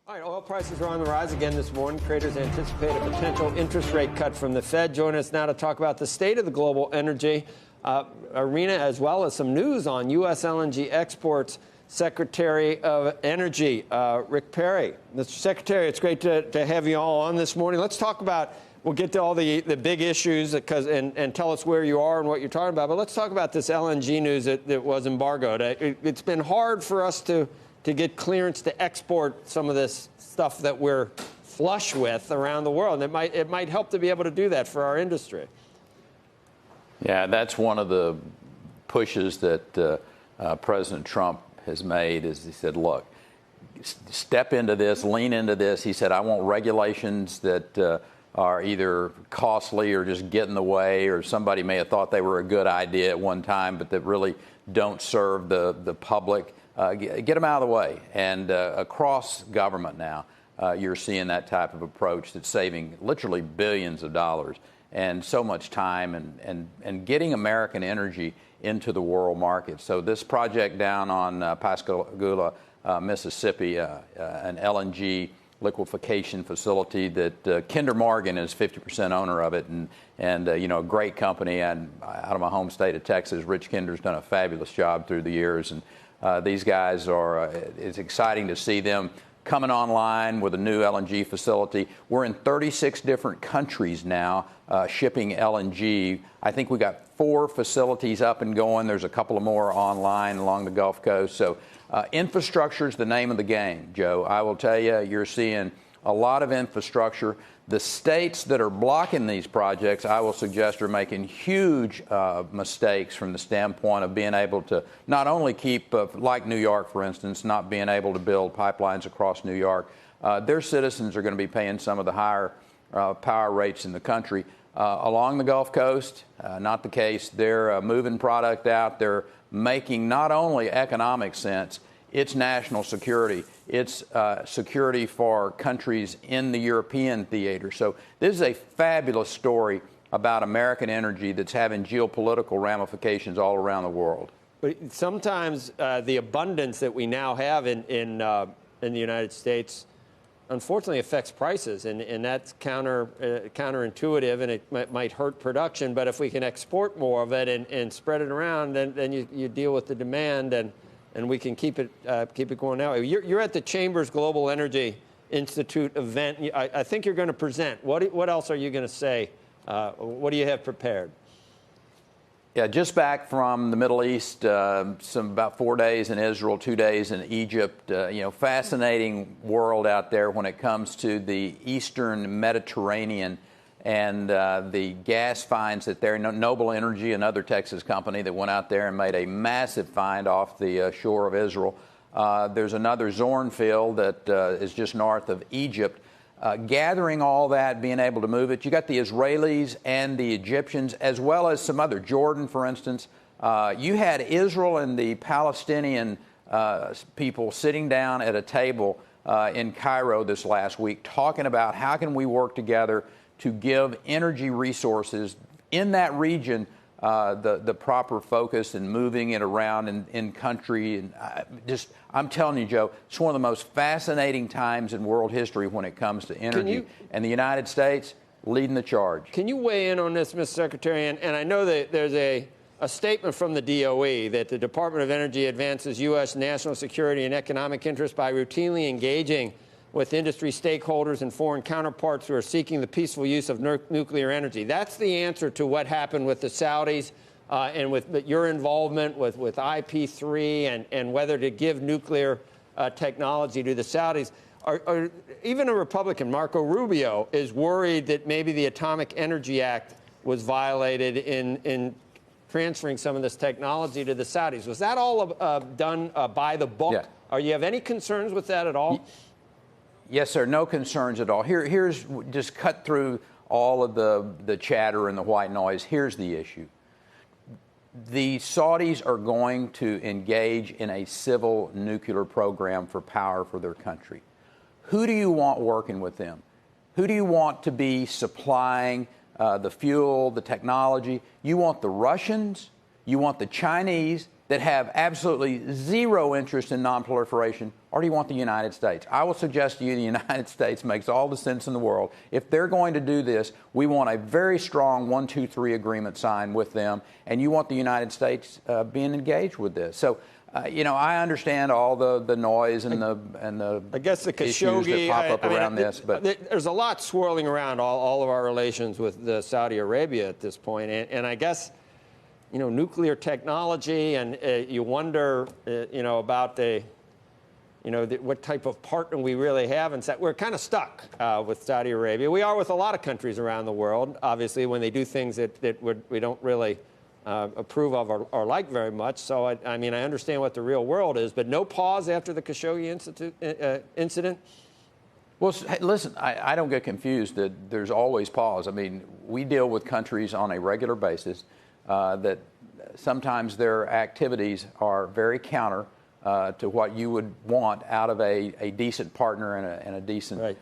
All right, oil prices are on the rise again this morning. Traders anticipate a potential interest rate cut from the Fed. Join us now to talk about the state of the global energy arena, as well as some news on U.S. LNG exports. Secretary of Energy, Rick Perry. Mr. Secretary, it's great to have you all on this morning. Let's talk about, we'll get to all the big issues and tell us where you are and what you're talking about. But let's talk about this LNG news that was embargoed. It's been hard for us to get clearance to export some of this stuff that we're flush with around the world. And it might help to be able to do that for our industry. Yeah, that's one of the pushes that President Trump has made, is he said, look, step into this, lean into this. He said, I want regulations that are either costly or just get in the way, or somebody may have thought they were a good idea at one time, but that really don't serve the public. Get them out of the way. And across government now, you're seeing that type of approach that's saving literally billions of dollars and so much time and getting American energy into the world market. So this project down on Pascagoula, Mississippi, an LNG liquefaction facility that Kinder Morgan is 50% owner of it, and you know, a great company. And out of my home state of Texas, Rich Kinder's done a fabulous job through the years. And these guys are, it's exciting to see them coming online with a new LNG facility. We're in 36 different countries now shipping LNG. I think we got 4 facilities up and going. There's a couple of more online along the Gulf Coast. So infrastructure is the name of the game, Joe. I will tell you, you're seeing a lot of infrastructure. The states that are blocking these projects, I will suggest, are making huge mistakes from the standpoint of being able to not only keep, like New York, for instance, not being able to build pipelines across New York. Their citizens are going to be paying some of the higher power rates in the country. Along the Gulf Coast, not the case. They're moving product out. They're making not only economic sense, it's national security. It's security for countries in the European theater. So this is a fabulous story about American energy that's having geopolitical ramifications all around the world. But sometimes the abundance that we now have in the United States, unfortunately, affects prices, and that's counterintuitive, and it might hurt production. But if we can export more of it and spread it around, then you deal with the demand, and we can keep it going that way. You're at the Chambers Global Energy Institute event. I think you're going to present. What else are you going to say? What do you have prepared? Yeah, just back from the Middle East, about 4 days in Israel, 2 days in Egypt. Fascinating world out there when it comes to the Eastern Mediterranean and the gas finds that there. Noble Energy, another Texas company that went out there and made a massive find off the shore of Israel. There's another Zorn field that is just north of Egypt. Gathering all that, being able to move it. You got the Israelis and the Egyptians, as well as some other, Jordan, for instance. You had Israel and the Palestinian people sitting down at a table in Cairo this last week, talking about how can we work together to give energy resources in that region the proper focus and moving it around in country. And I'm telling you, Joe, it's one of the most fascinating times in world history when it comes to energy. And the United States leading the charge. Can you weigh in on this, Mr. Secretary? And I know that there's a statement from the DOE that the Department of Energy advances U.S. national security and economic interests by routinely engaging with industry stakeholders and foreign counterparts who are seeking the peaceful use of nuclear energy. That's the answer to what happened with the Saudis and with your involvement with IP3 and whether to give nuclear technology to the Saudis. Even a Republican, Marco Rubio, is worried that maybe the Atomic Energy Act was violated in transferring some of this technology to the Saudis. Was that all done by the book? Yeah. Are you have any concerns with that at all? Yes, sir. No concerns at all. Here's just cut through all of the chatter and the white noise. Here's the issue. The Saudis are going to engage in a civil nuclear program for power for their country. Who do you want working with them? Who do you want to be supplying the fuel, the technology? You want the Russians, you want the Chinese, that have absolutely zero interest in nonproliferation, or do you want the United States? I will suggest to you the United States makes all the sense in the world. If they're going to do this, we want a very strong 1, 2, 3 agreement signed with them, and you want the United States being engaged with this. So, I understand all the noise and the I guess the issues that pop up around this, but there's a lot swirling around all of our relations with Saudi Arabia at this point, and I guess, nuclear technology, and you wonder, about what type of partner we really have. And we're kind of stuck with Saudi Arabia. We are with a lot of countries around the world, obviously, when they do things that we don't really approve of or like very much. So, I understand what the real world is, but no pause after the Khashoggi incident? Well, hey, listen, I don't get confused that there's always pause. I mean, we deal with countries on a regular basis that sometimes their activities are very counter to what you would want out of a decent partner and a decent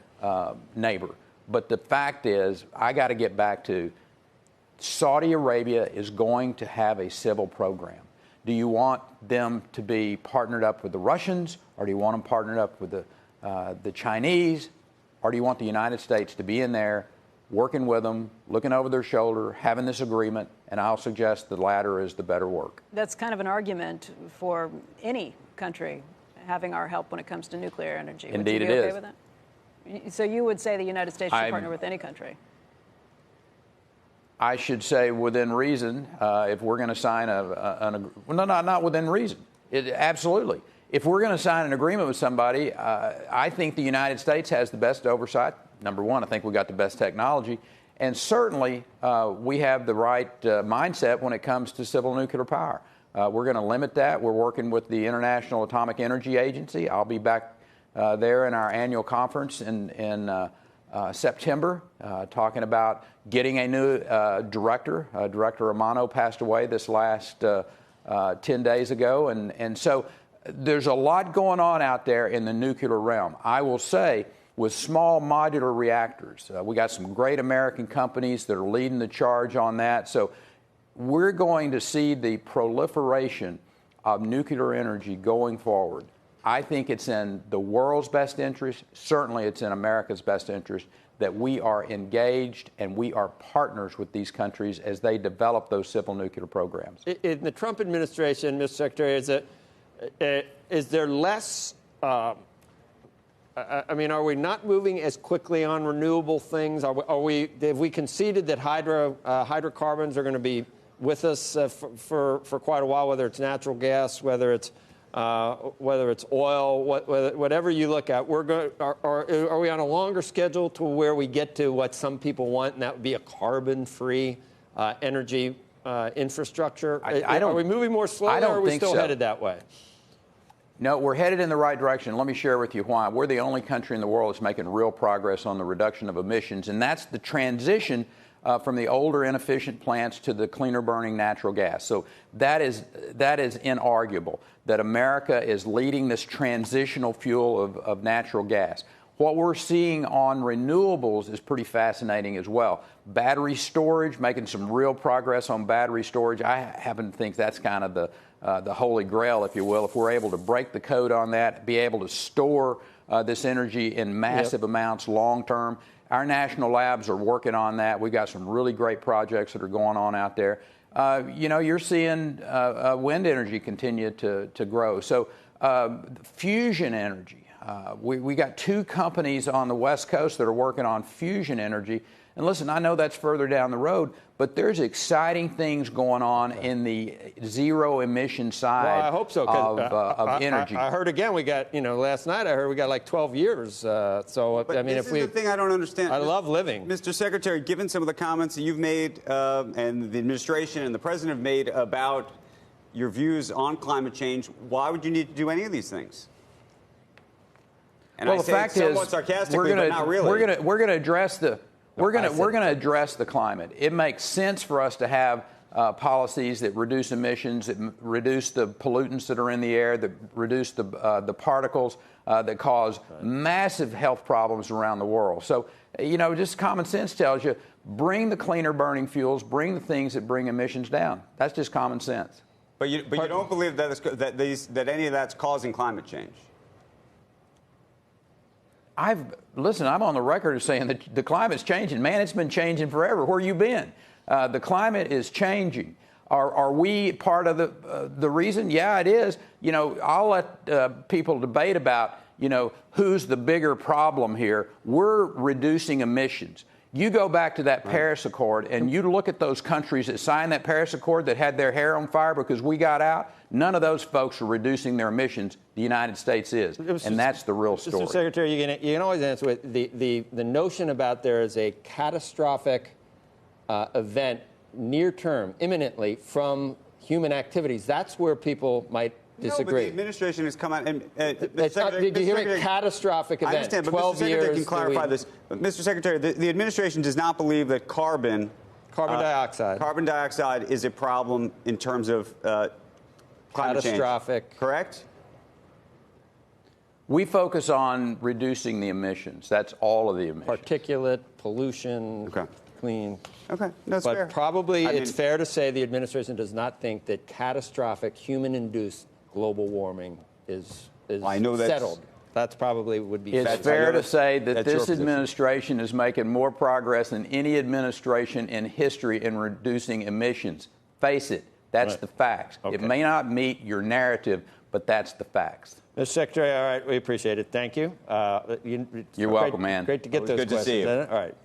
neighbor. But the fact is, I got to get back to Saudi Arabia is going to have a civil program. Do you want them to be partnered up with the Russians, or do you want them partnered up with the Chinese, or do you want the United States to be in there working with them, looking over their shoulder, having this agreement? And I'll suggest the latter is the better work. That's kind of an argument for any country having our help when it comes to nuclear energy. Indeed, would you be it okay is. with that? So you would say the United States should partner with any country? I should say within reason. If we're going to sign not within reason. Absolutely. If we're going to sign an agreement with somebody, I think the United States has the best oversight. Number one, I think we got the best technology. And certainly, we have the right mindset when it comes to civil nuclear power. We're going to limit that. We're working with the International Atomic Energy Agency. I'll be back there in our annual conference in September, talking about getting a new director. Director Romano passed away this last 10 days ago. And so there's a lot going on out there in the nuclear realm. I will say, with small modular reactors, we got some great American companies that are leading the charge on that. So we're going to see the proliferation of nuclear energy going forward. I think it's in the world's best interest. Certainly it's in America's best interest that we are engaged and we are partners with these countries as they develop those civil nuclear programs. In the Trump administration, Mr. Secretary, is there less... are we not moving as quickly on renewable things? Have we conceded that hydrocarbons are going to be with us for quite a while, whether it's natural gas, whether it's oil, whatever you look at? Are we on a longer schedule to where we get to what some people want, and that would be a carbon-free energy infrastructure? Are we moving more slowly, or are we still headed that way? No, we're headed in the right direction. Let me share with you why. We're the only country in the world that's making real progress on the reduction of emissions, and that's the transition from the older, inefficient plants to the cleaner burning natural gas. So that is inarguable, that America is leading this transitional fuel of natural gas. What we're seeing on renewables is pretty fascinating as well. Battery storage, making some real progress on battery storage. I happen to think that's kind of the holy grail, if you will. If we're able to break the code on that, be able to store this energy in massive amounts long term. Our national labs are working on that. We've got some really great projects that are going on out there. You're seeing wind energy continue to grow. So fusion energy. We got 2 companies on the West Coast that are working on fusion energy. And listen, I know that's further down the road, but there's exciting things going on in the zero emission side I hope so, of energy. I heard again, we got, last night I heard we got like 12 years. But this is the thing I don't understand. I love living. Mr. Secretary, given some of the comments that you've made and the administration and the president have made about your views on climate change, why would you need to do any of these things? And well, I the fact is, sarcastically, but not really. We're going to address the address the climate. It makes sense for us to have policies that reduce emissions, that reduce the pollutants that are in the air, that reduce the particles that cause massive health problems around the world. So, just common sense tells you, bring the cleaner burning fuels, bring the things that bring emissions down. That's just common sense. But you don't believe that any of that's causing climate change? Listen, I'm on the record as saying that the climate's changing. Man, it's been changing forever. Where you been? The climate is changing. Are we part of the reason? Yeah, it is. I'll let people debate about, who's the bigger problem here. We're reducing emissions. You go back to that Paris Accord and you look at those countries that signed that Paris Accord that had their hair on fire because we got out. None of those folks are reducing their emissions. The United States is. And that's the real story. Mr. Secretary, you can always answer with the notion about there is a catastrophic event near term, imminently, from human activities. That's where people might disagree. No, but the administration has come out and... did you hear me? Catastrophic event. I understand, but 12 Mr. Secretary years can clarify this. But Mr. Secretary, the administration does not believe that carbon dioxide is a problem in terms of climate change. Catastrophic. Correct? We focus on reducing the emissions. That's all of the emissions. Particulate, pollution, clean. Okay, that's fair. But probably it's fair to say the administration does not think that catastrophic human-induced global warming is settled. That's probably would be. It's fair to say that this administration is making more progress than any administration in history in reducing emissions. Face it, that's the facts. Okay. It may not meet your narrative, but that's the facts. Mr. Secretary, all right, we appreciate it. Thank you. You're welcome, man. Great to get those questions. Good to see you. All right.